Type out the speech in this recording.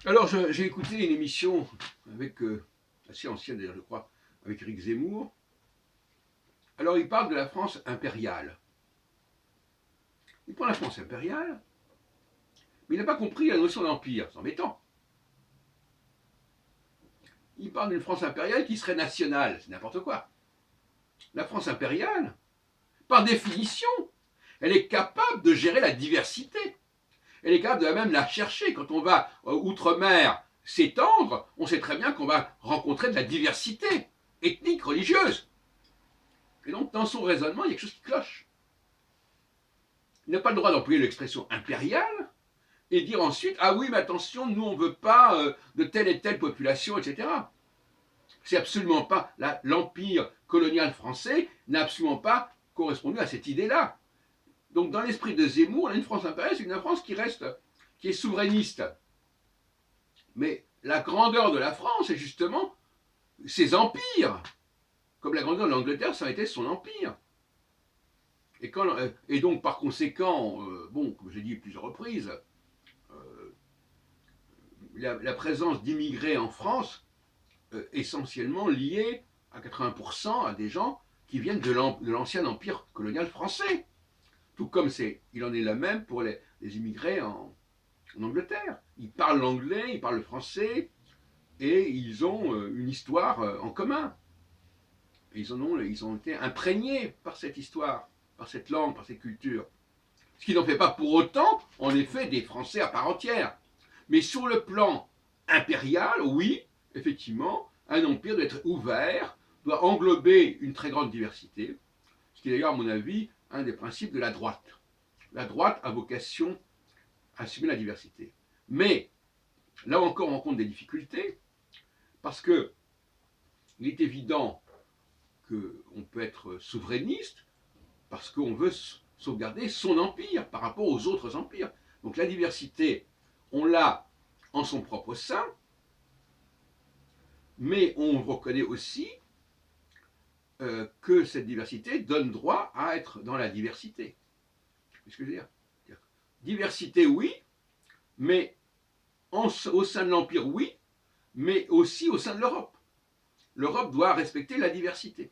Alors, j'ai écouté une émission avec, assez ancienne d'ailleurs, je crois, avec Éric Zemmour. Alors, il parle de la France impériale. Il prend la France impériale, mais il n'a pas compris la notion d'empire. C'est embêtant. Il parle d'une France impériale qui serait nationale. C'est n'importe quoi. La France impériale, par définition, elle est capable de gérer la diversité. Elle est capable de même la chercher. Quand on va outre-mer s'étendre, on sait très bien qu'on va rencontrer de la diversité ethnique, religieuse. Et donc, dans son raisonnement, il y a quelque chose qui cloche. Il n'a pas le droit d'employer l'expression impériale et dire ensuite ah oui, mais attention, nous, on ne veut pas de telle et telle population, etc. C'est absolument pas. L'empire colonial français n'a absolument pas correspondu à cette idée-là. Donc, dans l'esprit de Zemmour, on a une France impériale, c'est une France qui est souverainiste. Mais la grandeur de la France est justement ses empires. Comme la grandeur de l'Angleterre, ça a été son empire. Et donc, par conséquent, bon, comme j'ai dit plusieurs reprises, la présence d'immigrés en France, essentiellement liée à 80% à des gens qui viennent de l'ancien empire colonial français. Tout comme il en est la même pour les immigrés en Angleterre. Ils parlent l'anglais, ils parlent le français, et ils ont une histoire en commun. Ils ont été imprégnés par cette histoire, par cette langue, par cette culture. Ce qui n'en fait pas pour autant, en effet, des Français à part entière. Mais sur le plan impérial, oui, effectivement, un empire doit être ouvert, doit englober une très grande diversité, ce qui est d'ailleurs, à mon avis, un des principes de la droite. La droite a vocation à assumer la diversité. Mais, là encore, on rencontre des difficultés, parce que il est évident qu'on peut être souverainiste, parce qu'on veut sauvegarder son empire par rapport aux autres empires. Donc la diversité, on l'a en son propre sein, mais on reconnaît aussi que cette diversité donne droit à être dans la diversité. C'est ce que je veux dire. Diversité, oui, mais au sein de l'Empire, oui, mais aussi au sein de l'Europe. L'Europe doit respecter la diversité.